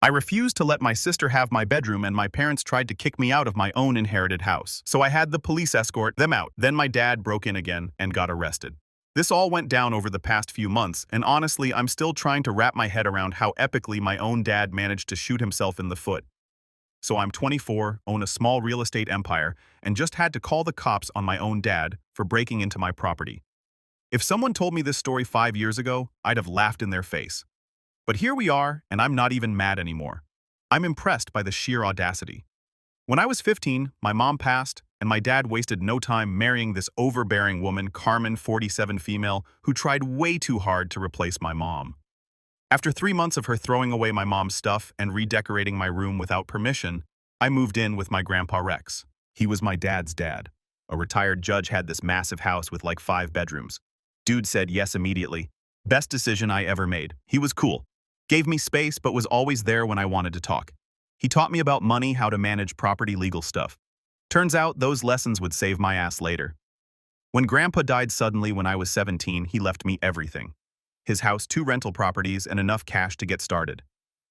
I refused to let my sister have my bedroom, and my parents tried to kick me out of my own inherited house. So I had the police escort them out. Then my dad broke in again and got arrested. This all went down over the past few months, and honestly, I'm still trying to wrap my head around how epically my own dad managed to shoot himself in the foot. So I'm 24, own a small real estate empire, and just had to call the cops on my own dad for breaking into my property. If someone told me this story 5 years ago, I'd have laughed in their face. But here we are, and I'm not even mad anymore. I'm impressed by the sheer audacity. When I was 15, my mom passed, and my dad wasted no time marrying this overbearing woman, Carmen, 47 female, who tried way too hard to replace my mom. After 3 months of her throwing away my mom's stuff and redecorating my room without permission, I moved in with my grandpa Rex. He was my dad's dad. A retired judge had this massive house with like 5 bedrooms. Dude said yes immediately. Best decision I ever made. He was cool. Gave me space but was always there when I wanted to talk. He taught me about money, how to manage property, legal stuff. Turns out those lessons would save my ass later. When Grandpa died suddenly when I was 17, he left me everything. His house, 2 rental properties, and enough cash to get started.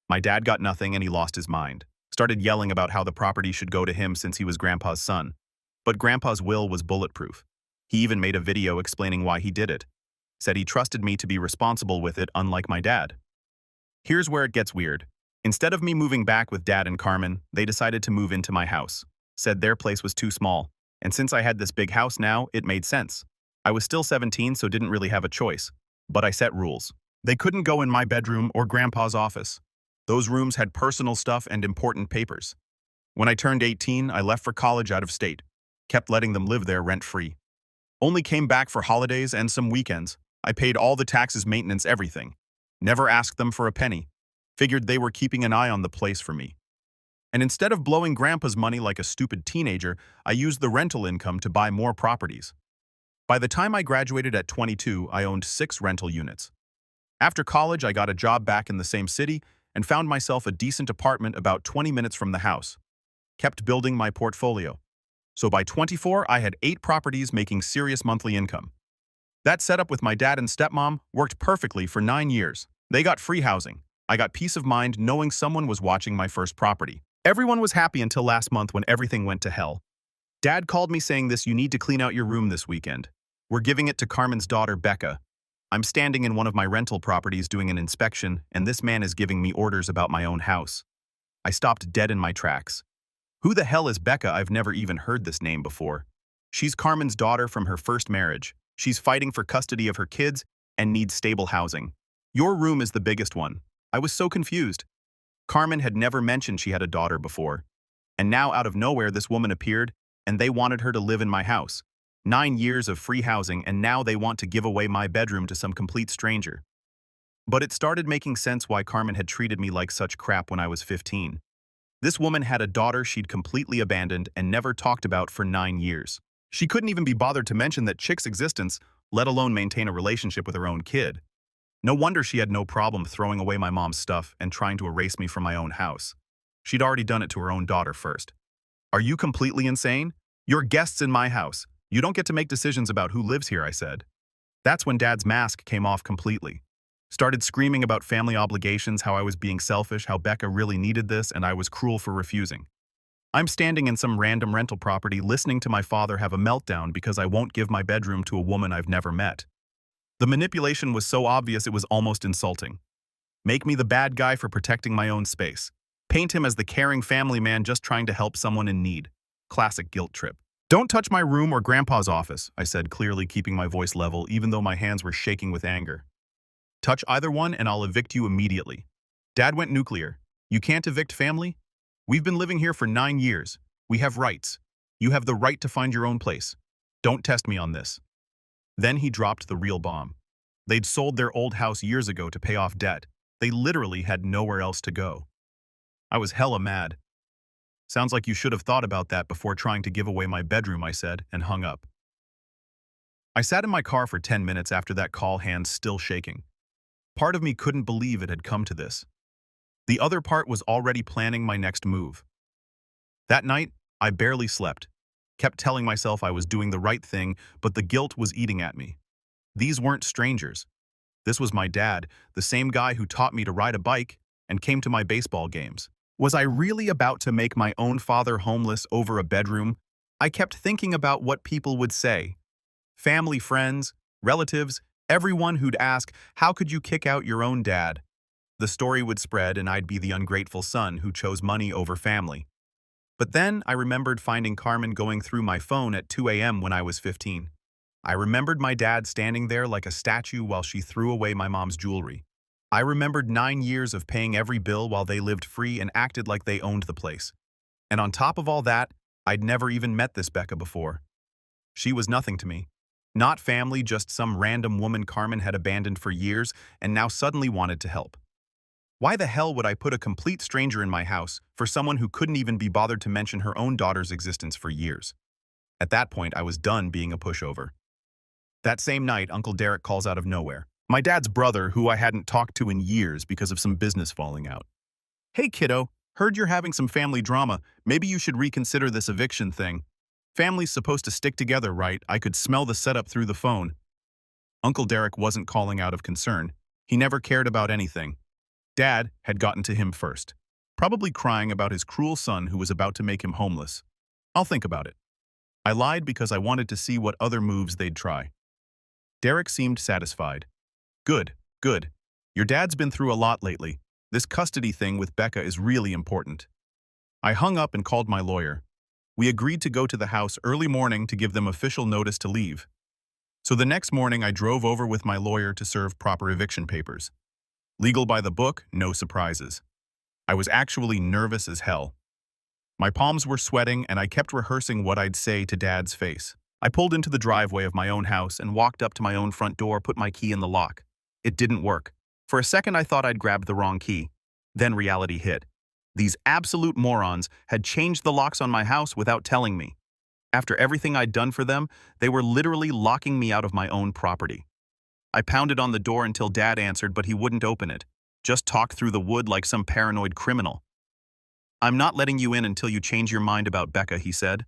My dad got nothing and he lost his mind. Started yelling about how the property should go to him since he was Grandpa's son. But Grandpa's will was bulletproof. He even made a video explaining why he did it. Said he trusted me to be responsible with it, unlike my dad. Here's where it gets weird. Instead of me moving back with Dad and Carmen, they decided to move into my house. Said their place was too small, and since I had this big house now, it made sense. I was still 17, so didn't really have a choice. But I set rules. They couldn't go in my bedroom or Grandpa's office. Those rooms had personal stuff and important papers. When I turned 18, I left for college out of state. Kept letting them live there rent-free. Only came back for holidays and some weekends. I paid all the taxes, maintenance, everything. Never asked them for a penny. Figured they were keeping an eye on the place for me. And instead of blowing Grandpa's money like a stupid teenager, I used the rental income to buy more properties. By the time I graduated at 22, I owned 6 rental units. After college, I got a job back in the same city and found myself a decent apartment about 20 minutes from the house. Kept building my portfolio. So by 24, I had 8 properties making serious monthly income. That setup with my dad and stepmom worked perfectly for 9 years. They got free housing. I got peace of mind knowing someone was watching my first property. Everyone was happy until last month when everything went to hell. Dad called me saying you need to clean out your room this weekend. We're giving it to Carmen's daughter, Becca. I'm standing in one of my rental properties doing an inspection, and this man is giving me orders about my own house. I stopped dead in my tracks. Who the hell is Becca? I've never even heard this name before. She's Carmen's daughter from her first marriage. She's fighting for custody of her kids and needs stable housing. Your room is the biggest one. I was so confused. Carmen had never mentioned she had a daughter before. And now out of nowhere this woman appeared, and they wanted her to live in my house. 9 years of free housing, and now they want to give away my bedroom to some complete stranger. But it started making sense why Carmen had treated me like such crap when I was 15. This woman had a daughter she'd completely abandoned and never talked about for 9 years. She couldn't even be bothered to mention that chick's existence, let alone maintain a relationship with her own kid. No wonder she had no problem throwing away my mom's stuff and trying to erase me from my own house. She'd already done it to her own daughter first. Are you completely insane? You're guests in my house. You don't get to make decisions about who lives here, I said. That's when Dad's mask came off completely. Started screaming about family obligations, how I was being selfish, how Becca really needed this, and I was cruel for refusing. I'm standing in some random rental property listening to my father have a meltdown because I won't give my bedroom to a woman I've never met. The manipulation was so obvious it was almost insulting. Make me the bad guy for protecting my own space. Paint him as the caring family man just trying to help someone in need. Classic guilt trip. Don't touch my room or Grandpa's office, I said, clearly keeping my voice level even though my hands were shaking with anger. Touch either one and I'll evict you immediately. Dad went nuclear. You can't evict family? We've been living here for 9 years. We have rights. You have the right to find your own place. Don't test me on this. Then he dropped the real bomb. They'd sold their old house years ago to pay off debt. They literally had nowhere else to go. I was hella mad. Sounds like you should have thought about that before trying to give away my bedroom, I said, and hung up. I sat in my car for 10 minutes after that call, hands still shaking. Part of me couldn't believe it had come to this. The other part was already planning my next move. That night, I barely slept. Kept telling myself I was doing the right thing, but the guilt was eating at me. These weren't strangers. This was my dad, the same guy who taught me to ride a bike and came to my baseball games. Was I really about to make my own father homeless over a bedroom? I kept thinking about what people would say. Family, friends, relatives, everyone who'd ask, how could you kick out your own dad? The story would spread and I'd be the ungrateful son who chose money over family. But then I remembered finding Carmen going through my phone at 2 a.m. when I was 15. I remembered my dad standing there like a statue while she threw away my mom's jewelry. I remembered 9 years of paying every bill while they lived free and acted like they owned the place. And on top of all that, I'd never even met this Becca before. She was nothing to me. Not family, just some random woman Carmen had abandoned for years and now suddenly wanted to help. Why the hell would I put a complete stranger in my house for someone who couldn't even be bothered to mention her own daughter's existence for years? At that point, I was done being a pushover. That same night, Uncle Derek calls out of nowhere. My dad's brother, who I hadn't talked to in years because of some business falling out. Hey kiddo, heard you're having some family drama. Maybe you should reconsider this eviction thing. Family's supposed to stick together, right? I could smell the setup through the phone. Uncle Derek wasn't calling out of concern. He never cared about anything. Dad had gotten to him first, probably crying about his cruel son who was about to make him homeless. I'll think about it. I lied because I wanted to see what other moves they'd try. Derek seemed satisfied. Good, good. Your dad's been through a lot lately. This custody thing with Becca is really important. I hung up and called my lawyer. We agreed to go to the house early morning to give them official notice to leave. So the next morning I drove over with my lawyer to serve proper eviction papers. Legal by the book, no surprises. I was actually nervous as hell. My palms were sweating and I kept rehearsing what I'd say to Dad's face. I pulled into the driveway of my own house and walked up to my own front door, put my key in the lock. It didn't work. For a second I thought I'd grabbed the wrong key. Then reality hit. These absolute morons had changed the locks on my house without telling me. After everything I'd done for them, they were literally locking me out of my own property. I pounded on the door until Dad answered, but he wouldn't open it. Just talked through the wood like some paranoid criminal. I'm not letting you in until you change your mind about Becca, he said.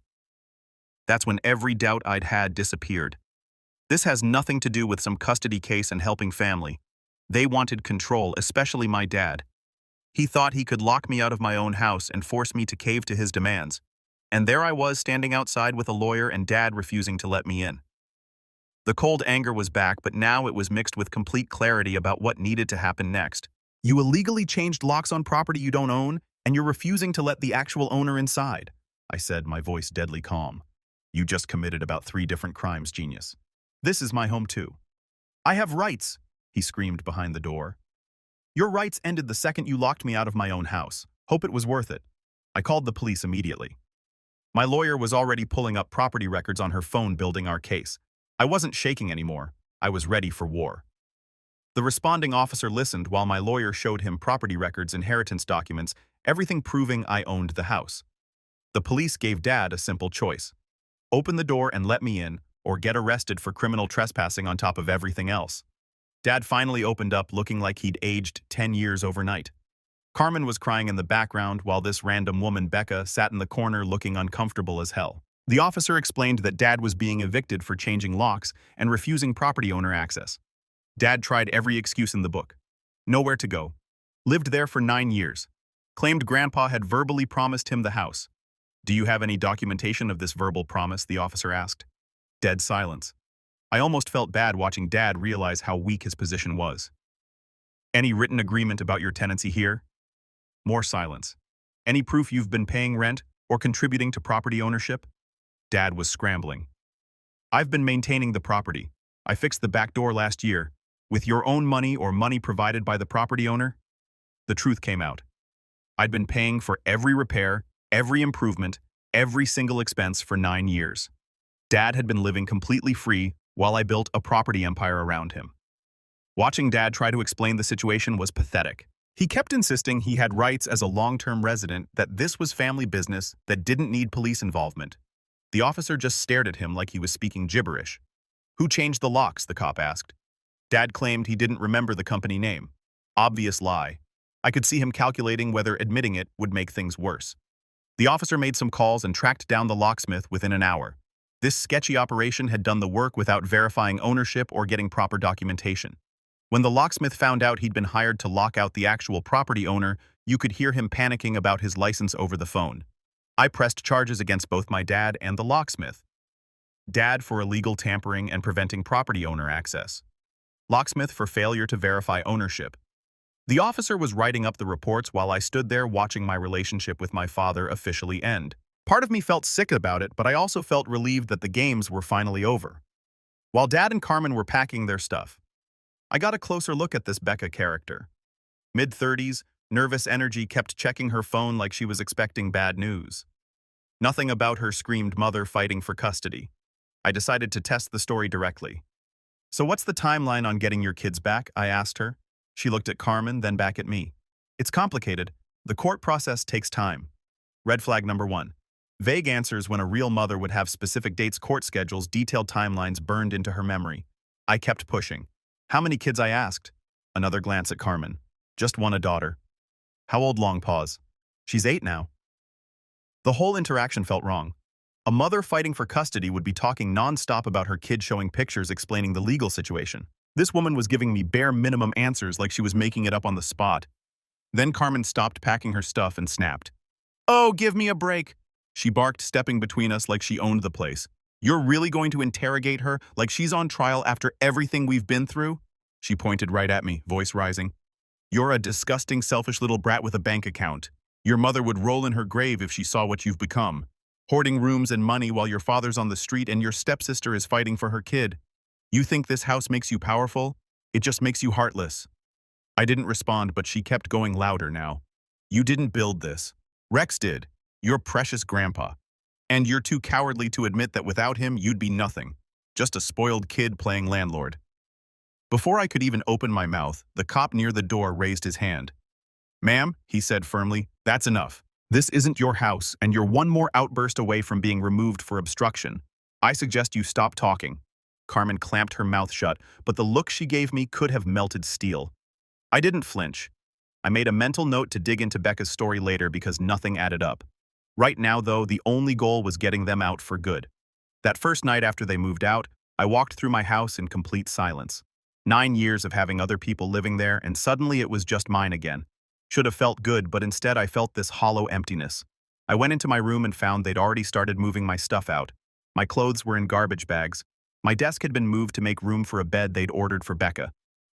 That's when every doubt I'd had disappeared. This has nothing to do with some custody case and helping family. They wanted control, especially my dad. He thought he could lock me out of my own house and force me to cave to his demands. And there I was standing outside with a lawyer and Dad refusing to let me in. The cold anger was back, but now it was mixed with complete clarity about what needed to happen next. You illegally changed locks on property you don't own, and you're refusing to let the actual owner inside, I said, my voice deadly calm. You just committed about 3 different crimes, genius. This is my home too. I have rights, he screamed behind the door. Your rights ended the second you locked me out of my own house. Hope it was worth it. I called the police immediately. My lawyer was already pulling up property records on her phone building our case. I wasn't shaking anymore. I was ready for war. The responding officer listened while my lawyer showed him property records, inheritance documents, everything proving I owned the house. The police gave Dad a simple choice. Open the door and let me in, or get arrested for criminal trespassing on top of everything else. Dad finally opened up, looking like he'd aged 10 years overnight. Carmen was crying in the background while this random woman, Becca, sat in the corner looking uncomfortable as hell. The officer explained that Dad was being evicted for changing locks and refusing property owner access. Dad tried every excuse in the book. Nowhere to go. Lived there for 9 years. Claimed Grandpa had verbally promised him the house. Do you have any documentation of this verbal promise? The officer asked. Dead silence. I almost felt bad watching Dad realize how weak his position was. Any written agreement about your tenancy here? More silence. Any proof you've been paying rent or contributing to property ownership? Dad was scrambling. I've been maintaining the property. I fixed the back door last year. With your own money or money provided by the property owner? The truth came out. I'd been paying for every repair, every improvement, every single expense for 9 years. Dad had been living completely free while I built a property empire around him. Watching Dad try to explain the situation was pathetic. He kept insisting he had rights as a long-term resident, that this was family business that didn't need police involvement. The officer just stared at him like he was speaking gibberish. Who changed the locks? The cop asked. Dad claimed he didn't remember the company name. Obvious lie. I could see him calculating whether admitting it would make things worse. The officer made some calls and tracked down the locksmith within an hour. This sketchy operation had done the work without verifying ownership or getting proper documentation. When the locksmith found out he'd been hired to lock out the actual property owner, you could hear him panicking about his license over the phone. I pressed charges against both my dad and the locksmith. Dad for illegal tampering and preventing property owner access. Locksmith for failure to verify ownership. The officer was writing up the reports while I stood there watching my relationship with my father officially end. Part of me felt sick about it, but I also felt relieved that the games were finally over. While Dad and Carmen were packing their stuff, I got a closer look at this Becca character. Mid-30s, nervous energy, kept checking her phone like she was expecting bad news. Nothing about her screamed mother fighting for custody. I decided to test the story directly. "So what's the timeline on getting your kids back?" I asked her. She looked at Carmen, then back at me. "It's complicated. The court process takes time." Red flag number 1. Vague answers when a real mother would have specific dates, court schedules, detailed timelines burned into her memory. I kept pushing. "How many kids?" I asked. Another glance at Carmen. "Just one, a daughter." "How old?" Long pause. "She's 8 now." The whole interaction felt wrong. A mother fighting for custody would be talking non-stop about her kid, showing pictures, explaining the legal situation. This woman was giving me bare minimum answers like she was making it up on the spot. Then Carmen stopped packing her stuff and snapped. "Oh, give me a break!" She barked, stepping between us like she owned the place. "You're really going to interrogate her like she's on trial after everything we've been through?" She pointed right at me, voice rising. "You're a disgusting, selfish little brat with a bank account. Your mother would roll in her grave if she saw what you've become. Hoarding rooms and money while your father's on the street and your stepsister is fighting for her kid. You think this house makes you powerful? It just makes you heartless." I didn't respond, but she kept going louder now. "You didn't build this. Rex did. Your precious grandpa. And you're too cowardly to admit that without him, you'd be nothing. Just a spoiled kid playing landlord." Before I could even open my mouth, the cop near the door raised his hand. "Ma'am," he said firmly, "that's enough. This isn't your house, and you're one more outburst away from being removed for obstruction. I suggest you stop talking." Carmen clamped her mouth shut, but the look she gave me could have melted steel. I didn't flinch. I made a mental note to dig into Becca's story later because nothing added up. Right now, though, the only goal was getting them out for good. That first night after they moved out, I walked through my house in complete silence. 9 years of having other people living there, and suddenly it was just mine again. Should have felt good, but instead I felt this hollow emptiness. I went into my room and found they'd already started moving my stuff out. My clothes were in garbage bags. My desk had been moved to make room for a bed they'd ordered for Becca.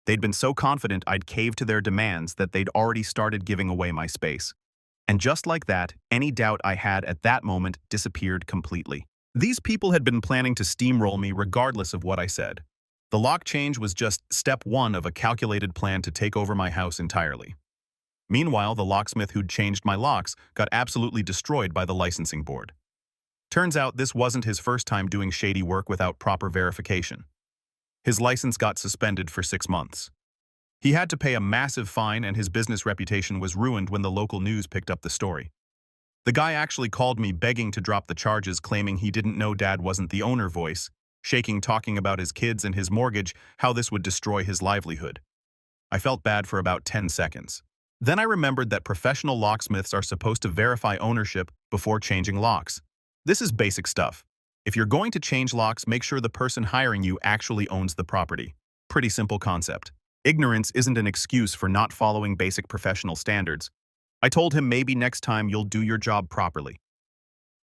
They'd been so confident I'd cave to their demands that they'd already started giving away my space. And just like that, any doubt I had at that moment disappeared completely. These people had been planning to steamroll me regardless of what I said. The lock change was just step 1 of a calculated plan to take over my house entirely. Meanwhile, the locksmith who'd changed my locks got absolutely destroyed by the licensing board. Turns out this wasn't his first time doing shady work without proper verification. His license got suspended for 6 months. He had to pay a massive fine, and his business reputation was ruined when the local news picked up the story. The guy actually called me begging to drop the charges, claiming he didn't know Dad wasn't the owner, voice, shaking, talking about his kids and his mortgage, how this would destroy his livelihood. I felt bad for about 10 seconds. Then I remembered that professional locksmiths are supposed to verify ownership before changing locks. This is basic stuff. If you're going to change locks, make sure the person hiring you actually owns the property. Pretty simple concept. Ignorance isn't an excuse for not following basic professional standards. I told him maybe next time you'll do your job properly.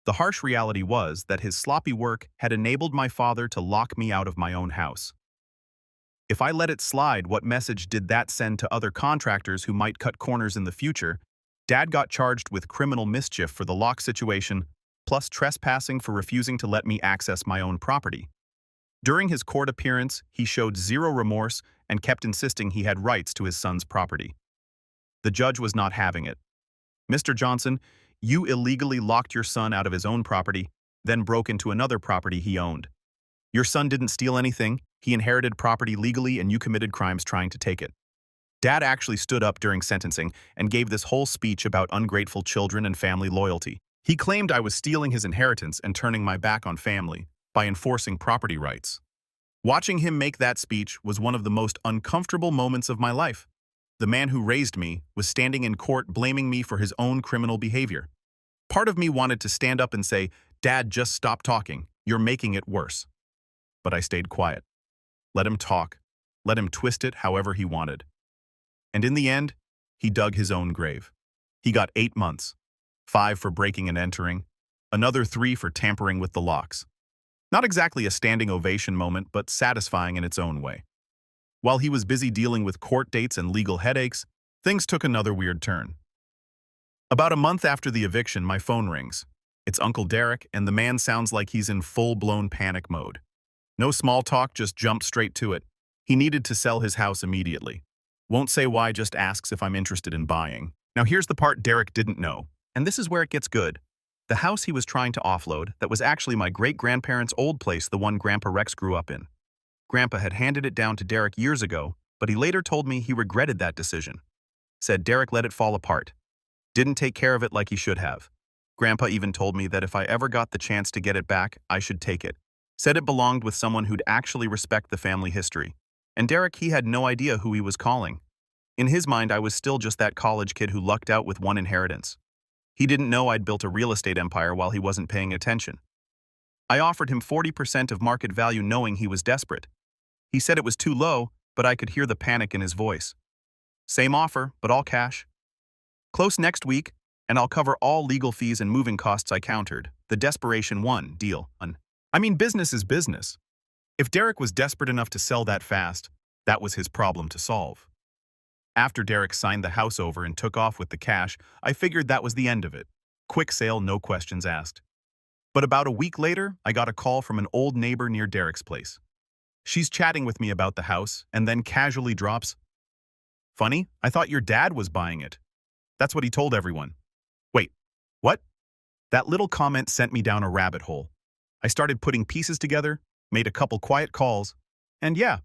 The harsh reality was that his sloppy work had enabled my father to lock me out of my own house. If I let it slide, what message did that send to other contractors who might cut corners in the future? Dad got charged with criminal mischief for the lock situation, plus trespassing for refusing to let me access my own property. During his court appearance, he showed zero remorse and kept insisting he had rights to his son's property. The judge was not having it. "Mr. Johnson, you illegally locked your son out of his own property, then broke into another property he owned. Your son didn't steal anything. He inherited property legally, and you committed crimes trying to take it." Dad actually stood up during sentencing and gave this whole speech about ungrateful children and family loyalty. He claimed I was stealing his inheritance and turning my back on family by enforcing property rights. Watching him make that speech was one of the most uncomfortable moments of my life. The man who raised me was standing in court blaming me for his own criminal behavior. Part of me wanted to stand up and say, "Dad, just stop talking. You're making it worse." But I stayed quiet. Let him talk. let him twist it however he wanted. And in the end, he dug his own grave. He got 8 months, 5 for breaking and entering, another 3 for tampering with the locks. Not exactly a standing ovation moment, but satisfying in its own way. While he was busy dealing with court dates and legal headaches, things took another weird turn. About a month after the eviction, my phone rings. It's Uncle Derek, and the man sounds like he's in full-blown panic mode. No small talk, just jump straight to it. He needed to sell his house immediately. Won't say why, just asks if I'm interested in buying. Now here's the part Derek didn't know, and this is where it gets good. The house he was trying to offload, that was actually my great-grandparents' old place, the one Grandpa Rex grew up in. Grandpa had handed it down to Derek years ago, but he later told me he regretted that decision. Said Derek let it fall apart. Didn't take care of it like he should have. Grandpa even told me that if I ever got the chance to get it back, I should take it. Said it belonged with someone who'd actually respect the family history. And Derek, he had no idea who he was calling. In his mind, I was still just that college kid who lucked out with one inheritance. He didn't know I'd built a real estate empire while he wasn't paying attention. I offered him 40% of market value knowing he was desperate. He said it was too low, but I could hear the panic in his voice. Same offer, but all cash. Close next week, and I'll cover all legal fees and moving costs. I countered. The desperation won. Deal. I mean, business is business. If Derek was desperate enough to sell that fast, that was his problem to solve. After Derek signed the house over and took off with the cash, I figured that was the end of it. Quick sale, no questions asked. But about a week later, I got a call from an old neighbor near Derek's place. She's chatting with me about the house, and then casually drops, "Funny, I thought your dad was buying it." That's what he told everyone. Wait, what? That little comment sent me down a rabbit hole. I started putting pieces together, made a couple quiet calls, and yeah,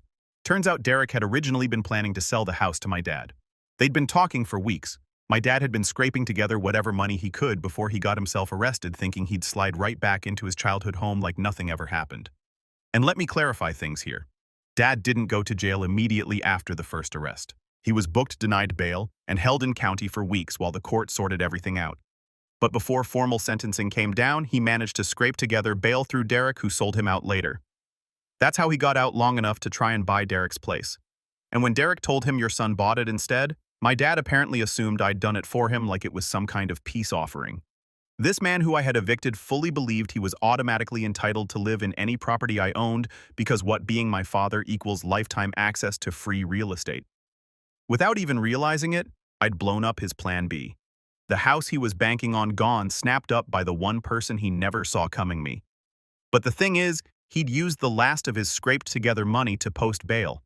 turns out Derek had originally been planning to sell the house to my dad. They'd been talking for weeks. My dad had been scraping together whatever money he could before he got himself arrested, thinking he'd slide right back into his childhood home like nothing ever happened. And let me clarify things here. Dad didn't go to jail immediately after the first arrest. He was booked, denied bail, and held in county for weeks while the court sorted everything out. But before formal sentencing came down, he managed to scrape together bail through Derek, who sold him out later. That's how he got out long enough to try and buy Derek's place. And when Derek told him your son bought it instead, my dad apparently assumed I'd done it for him like it was some kind of peace offering. This man who I had evicted fully believed he was automatically entitled to live in any property I owned because what being my father equals lifetime access to free real estate. Without even realizing it, I'd blown up his plan B. The house he was banking on gone, snapped up by the one person he never saw coming, me. But the thing is, he'd used the last of his scraped-together money to post bail.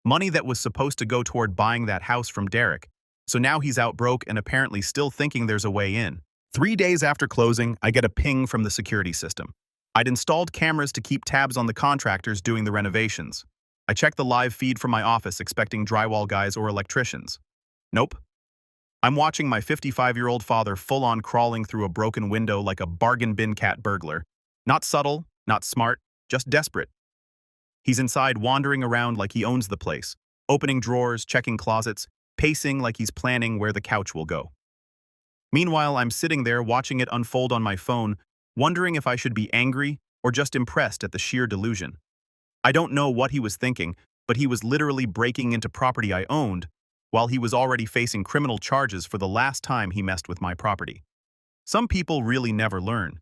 Money that was supposed to go toward buying that house from Derek. So now he's out broke and apparently still thinking there's a way in. 3 days after closing, I get a ping from the security system. I'd installed cameras to keep tabs on the contractors doing the renovations. I checked the live feed from my office expecting drywall guys or electricians. Nope. I'm watching my 55-year-old father full-on crawling through a broken window like a bargain bin cat burglar. Not subtle, not smart, just desperate. He's inside wandering around like he owns the place, opening drawers, checking closets, pacing like he's planning where the couch will go. Meanwhile, I'm sitting there watching it unfold on my phone, wondering if I should be angry or just impressed at the sheer delusion. I don't know what he was thinking, but he was literally breaking into property I owned, while he was already facing criminal charges for the last time he messed with my property. Some people really never learn.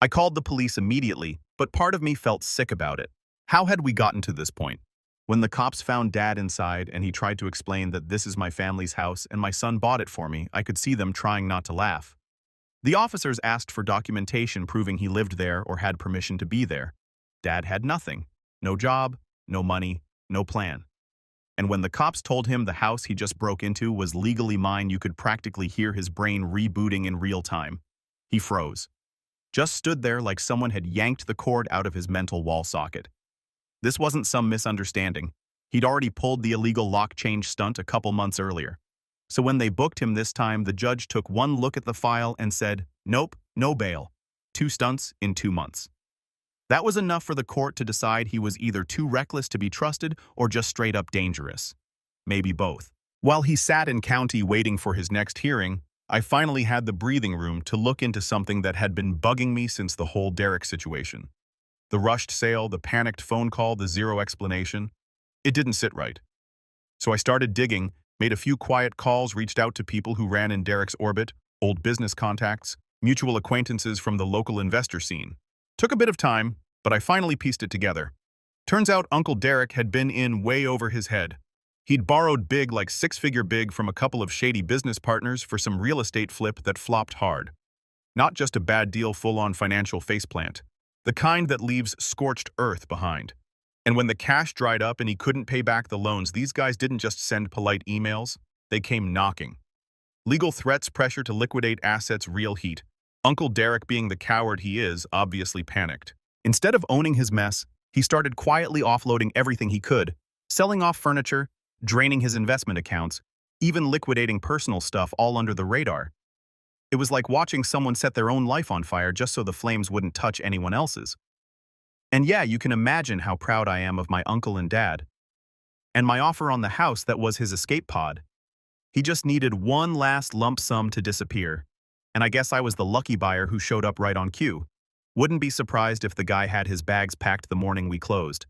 I called the police immediately, but part of me felt sick about it. How had we gotten to this point? When the cops found Dad inside and he tried to explain that this is my family's house and my son bought it for me, I could see them trying not to laugh. The officers asked for documentation proving he lived there or had permission to be there. Dad had nothing. No job, no money, no plan. And when the cops told him the house he just broke into was legally mine, you could practically hear his brain rebooting in real time. He froze. Just stood there like someone had yanked the cord out of his mental wall socket. This wasn't some misunderstanding. He'd already pulled the illegal lock change stunt a couple months earlier. So when they booked him this time, the judge took one look at the file and said, "Nope, no bail. 2 stunts in 2 months." That was enough for the court to decide he was either too reckless to be trusted or just straight up dangerous. Maybe both. While he sat in county waiting for his next hearing, I finally had the breathing room to look into something that had been bugging me since the whole Derek situation. The rushed sale, the panicked phone call, the zero explanation. It didn't sit right. So I started digging, made a few quiet calls, reached out to people who ran in Derek's orbit, old business contacts, mutual acquaintances from the local investor scene. Took a bit of time, but I finally pieced it together. Turns out Uncle Derek had been in way over his head. He'd borrowed big, like six-figure big, from a couple of shady business partners for some real estate flip that flopped hard. Not just a bad deal, full-on financial faceplant. The kind that leaves scorched earth behind. And when the cash dried up and he couldn't pay back the loans, these guys didn't just send polite emails, they came knocking. Legal threats, pressure to liquidate assets, real heat. Uncle Derek, being the coward he is, obviously panicked. Instead of owning his mess, he started quietly offloading everything he could, selling off furniture, draining his investment accounts, even liquidating personal stuff, all under the radar. It was like watching someone set their own life on fire just so the flames wouldn't touch anyone else's. And yeah, you can imagine how proud I am of my uncle and dad. And my offer on the house that was his escape pod. He just needed one last lump sum to disappear. And I guess I was the lucky buyer who showed up right on cue. Wouldn't be surprised if the guy had his bags packed the morning we closed.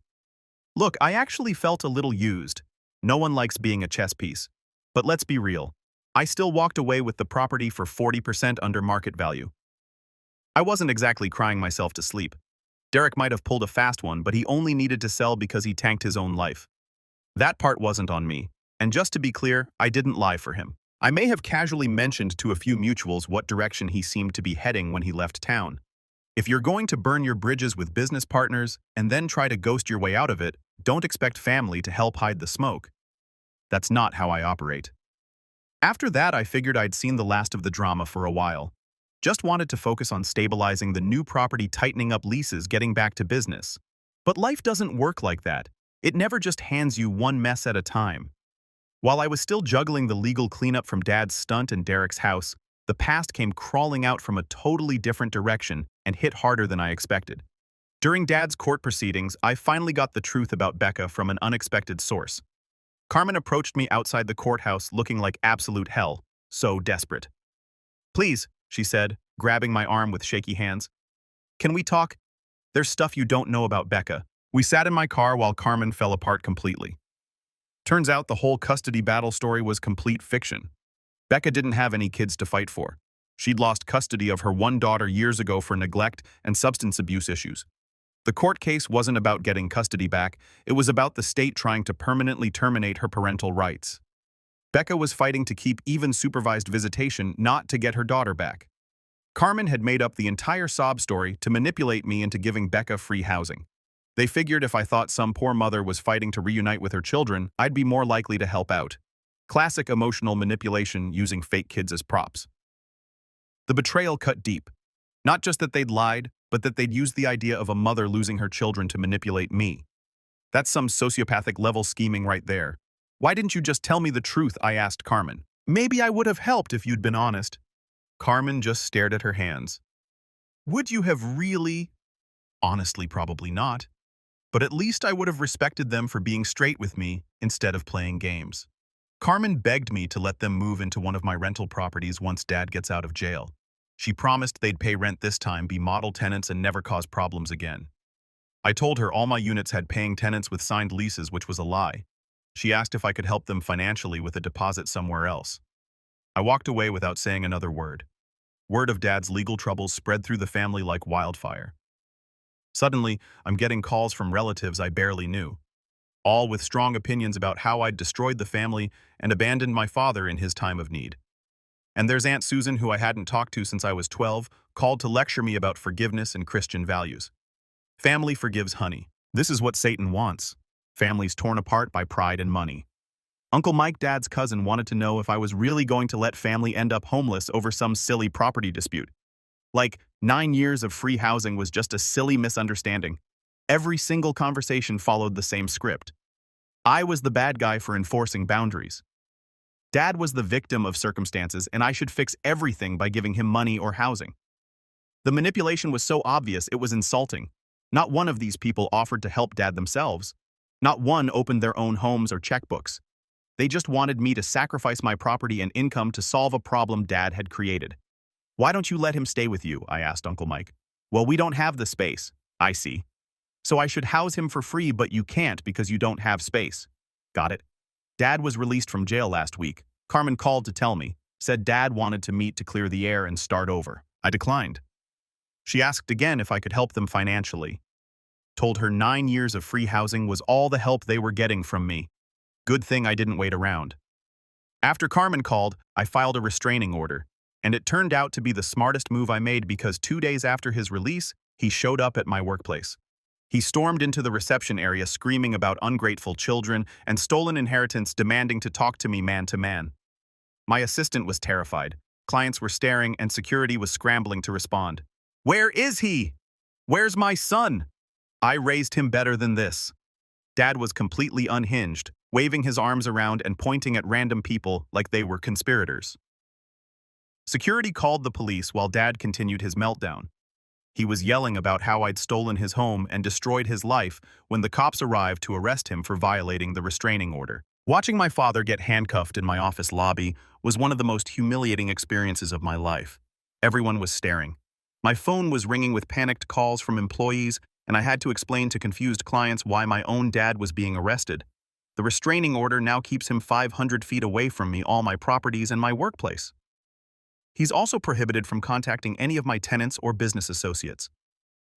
Look, I actually felt a little used. No one likes being a chess piece. But let's be real. I still walked away with the property for 40% under market value. I wasn't exactly crying myself to sleep. Derek might have pulled a fast one, but he only needed to sell because he tanked his own life. That part wasn't on me. And just to be clear, I didn't lie for him. I may have casually mentioned to a few mutuals what direction he seemed to be heading when he left town. If you're going to burn your bridges with business partners and then try to ghost your way out of it, don't expect family to help hide the smoke. That's not how I operate. After that, I figured I'd seen the last of the drama for a while. Just wanted to focus on stabilizing the new property, tightening up leases, getting back to business. But life doesn't work like that. It never just hands you one mess at a time. While I was still juggling the legal cleanup from Dad's stunt and Derek's house, the past came crawling out from a totally different direction and hit harder than I expected. During Dad's court proceedings, I finally got the truth about Becca from an unexpected source. Carmen approached me outside the courthouse looking like absolute hell, so desperate. "Please," she said, grabbing my arm with shaky hands. "Can we talk? There's stuff you don't know about Becca." We sat in my car while Carmen fell apart completely. Turns out the whole custody battle story was complete fiction. Becca didn't have any kids to fight for. She'd lost custody of her one daughter years ago for neglect and substance abuse issues. The court case wasn't about getting custody back, it was about the state trying to permanently terminate her parental rights. Becca was fighting to keep even supervised visitation, not to get her daughter back. Carmen had made up the entire sob story to manipulate me into giving Becca free housing. They figured if I thought some poor mother was fighting to reunite with her children, I'd be more likely to help out. Classic emotional manipulation using fake kids as props. The betrayal cut deep. Not just that they'd lied, but that they'd used the idea of a mother losing her children to manipulate me. That's some sociopathic level scheming right there. "Why didn't you just tell me the truth?" I asked Carmen. "Maybe I would have helped if you'd been honest." Carmen just stared at her hands. "Would you have really?" "Honestly, probably not. But at least I would have respected them for being straight with me instead of playing games." Carmen begged me to let them move into one of my rental properties once Dad gets out of jail. She promised they'd pay rent this time, be model tenants, and never cause problems again. I told her all my units had paying tenants with signed leases, which was a lie. She asked if I could help them financially with a deposit somewhere else. I walked away without saying another word. Word of Dad's legal troubles spread through the family like wildfire. Suddenly, I'm getting calls from relatives I barely knew, all with strong opinions about how I'd destroyed the family and abandoned my father in his time of need. And there's Aunt Susan, who I hadn't talked to since I was 12, called to lecture me about forgiveness and Christian values. Family forgives honey. This is what Satan wants. Families torn apart by pride and money. Uncle Mike, Dad's cousin, wanted to know if I was really going to let family end up homeless over some silly property dispute. Like, 9 years of free housing was just a silly misunderstanding. Every single conversation followed the same script. I was the bad guy for enforcing boundaries. Dad was the victim of circumstances, and I should fix everything by giving him money or housing. The manipulation was so obvious it was insulting. Not one of these people offered to help Dad themselves. Not one opened their own homes or checkbooks. They just wanted me to sacrifice my property and income to solve a problem Dad had created. "Why don't you let him stay with you?" I asked Uncle Mike. "Well, we don't have the space." "I see." So I should house him for free, but you can't because you don't have space. Got it? Dad was released from jail last week. Carmen called to tell me, said Dad wanted to meet to clear the air and start over. I declined. She asked again if I could help them financially. Told her 9 years of free housing was all the help they were getting from me. Good thing I didn't wait around. After Carmen called, I filed a restraining order, and it turned out to be the smartest move I made because 2 days after his release, he showed up at my workplace. He stormed into the reception area screaming about ungrateful children and stolen inheritance, demanding to talk to me man to man. My assistant was terrified. Clients were staring and security was scrambling to respond. Where is he? Where's my son? I raised him better than this. Dad was completely unhinged, waving his arms around and pointing at random people like they were conspirators. Security called the police while Dad continued his meltdown. He was yelling about how I'd stolen his home and destroyed his life when the cops arrived to arrest him for violating the restraining order. Watching my father get handcuffed in my office lobby was one of the most humiliating experiences of my life. Everyone was staring. My phone was ringing with panicked calls from employees, and I had to explain to confused clients why my own dad was being arrested. The restraining order now keeps him 500 feet away from me, all my properties, and my workplace. He's also prohibited from contacting any of my tenants or business associates.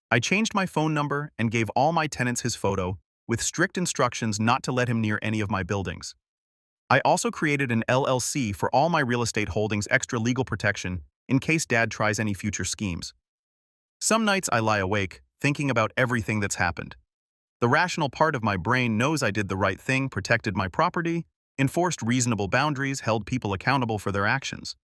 I changed my phone number and gave all my tenants his photo, with strict instructions not to let him near any of my buildings. I also created an LLC for all my real estate holdings, extra legal protection in case Dad tries any future schemes. Some nights I lie awake, thinking about everything that's happened. The rational part of my brain knows I did the right thing, protected my property, enforced reasonable boundaries, held people accountable for their actions.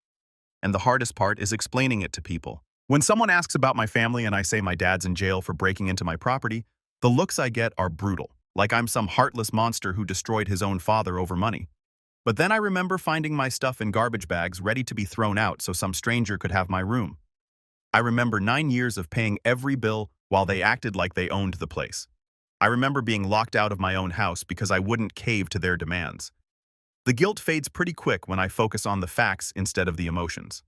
And the hardest part is explaining it to people. When someone asks about my family and I say my dad's in jail for breaking into my property, the looks I get are brutal, like I'm some heartless monster who destroyed his own father over money. But then I remember finding my stuff in garbage bags ready to be thrown out so some stranger could have my room. I remember 9 years of paying every bill while they acted like they owned the place. I remember being locked out of my own house because I wouldn't cave to their demands. The guilt fades pretty quick when I focus on the facts instead of the emotions.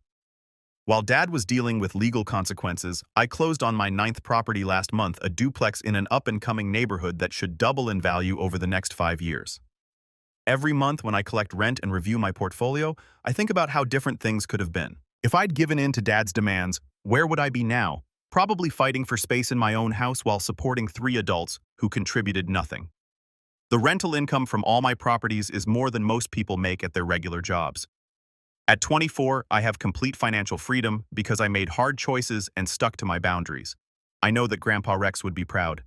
While Dad was dealing with legal consequences, I closed on my 9th property last month, a duplex in an up-and-coming neighborhood that should double in value over the next 5 years. Every month when I collect rent and review my portfolio, I think about how different things could have been. If I'd given in to Dad's demands, where would I be now? Probably fighting for space in my own house while supporting 3 adults who contributed nothing. The rental income from all my properties is more than most people make at their regular jobs. At 24, I have complete financial freedom because I made hard choices and stuck to my boundaries. I know that Grandpa Rex would be proud.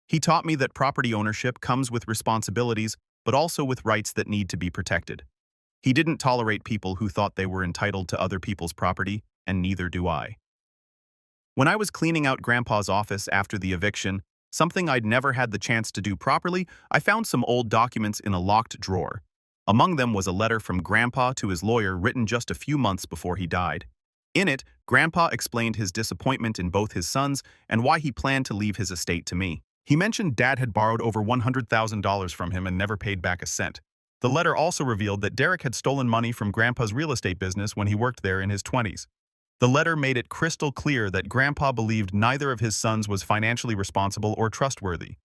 He taught me that property ownership comes with responsibilities, but also with rights that need to be protected. He didn't tolerate people who thought they were entitled to other people's property, and neither do I. When I was cleaning out Grandpa's office after the eviction, something I'd never had the chance to do properly, I found some old documents in a locked drawer. Among them was a letter from Grandpa to his lawyer written just a few months before he died. In it, Grandpa explained his disappointment in both his sons and why he planned to leave his estate to me. He mentioned Dad had borrowed over $100,000 from him and never paid back a cent. The letter also revealed that Derek had stolen money from Grandpa's real estate business when he worked there in his 20s. The letter made it crystal clear that Grandpa believed neither of his sons was financially responsible or trustworthy.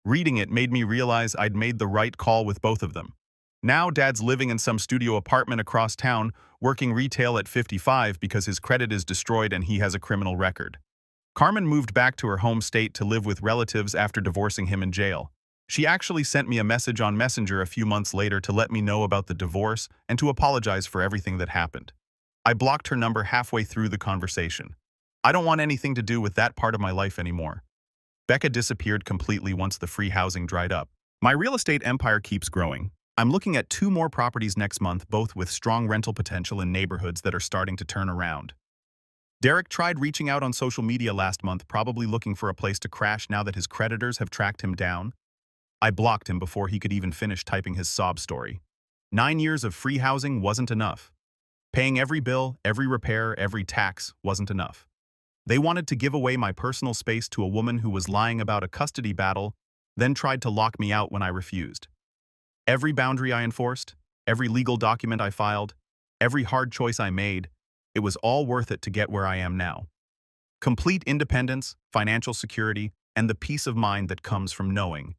Reading it made me realize I'd made the right call with both of them. Now Dad's living in some studio apartment across town, working retail at 55 because his credit is destroyed and he has a criminal record. Carmen moved back to her home state to live with relatives after divorcing him in jail. She actually sent me a message on Messenger a few months later to let me know about the divorce and to apologize for everything that happened. I blocked her number halfway through the conversation. I don't want anything to do with that part of my life anymore. Becca disappeared completely once the free housing dried up. My real estate empire keeps growing. I'm looking at 2 more properties next month, both with strong rental potential in neighborhoods that are starting to turn around. Derek tried reaching out on social media last month, probably looking for a place to crash now that his creditors have tracked him down. I blocked him before he could even finish typing his sob story. 9 years of free housing wasn't enough. Paying every bill, every repair, every tax wasn't enough. They wanted to give away my personal space to a woman who was lying about a custody battle, then tried to lock me out when I refused. Every boundary I enforced, every legal document I filed, every hard choice I made, it was all worth it to get where I am now. Complete independence, financial security, and the peace of mind that comes from knowing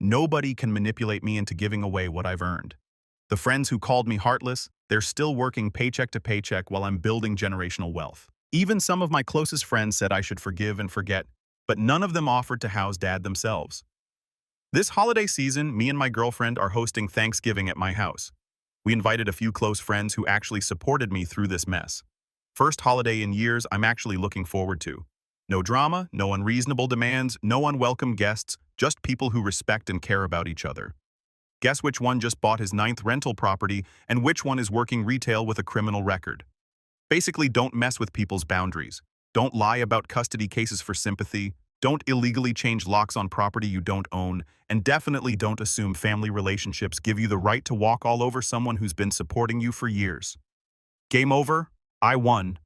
nobody can manipulate me into giving away what I've earned. The friends who called me heartless, they're still working paycheck to paycheck while I'm building generational wealth. Even some of my closest friends said I should forgive and forget, but none of them offered to house Dad themselves. This holiday season, me and my girlfriend are hosting Thanksgiving at my house. We invited a few close friends who actually supported me through this mess. First holiday in years I'm actually looking forward to. No drama, no unreasonable demands, no unwelcome guests, just people who respect and care about each other. Guess which one just bought his 9th rental property and which one is working retail with a criminal record. Basically, don't mess with people's boundaries. Don't lie about custody cases for sympathy. Don't illegally change locks on property you don't own. And definitely don't assume family relationships give you the right to walk all over someone who's been supporting you for years. Game over? I won.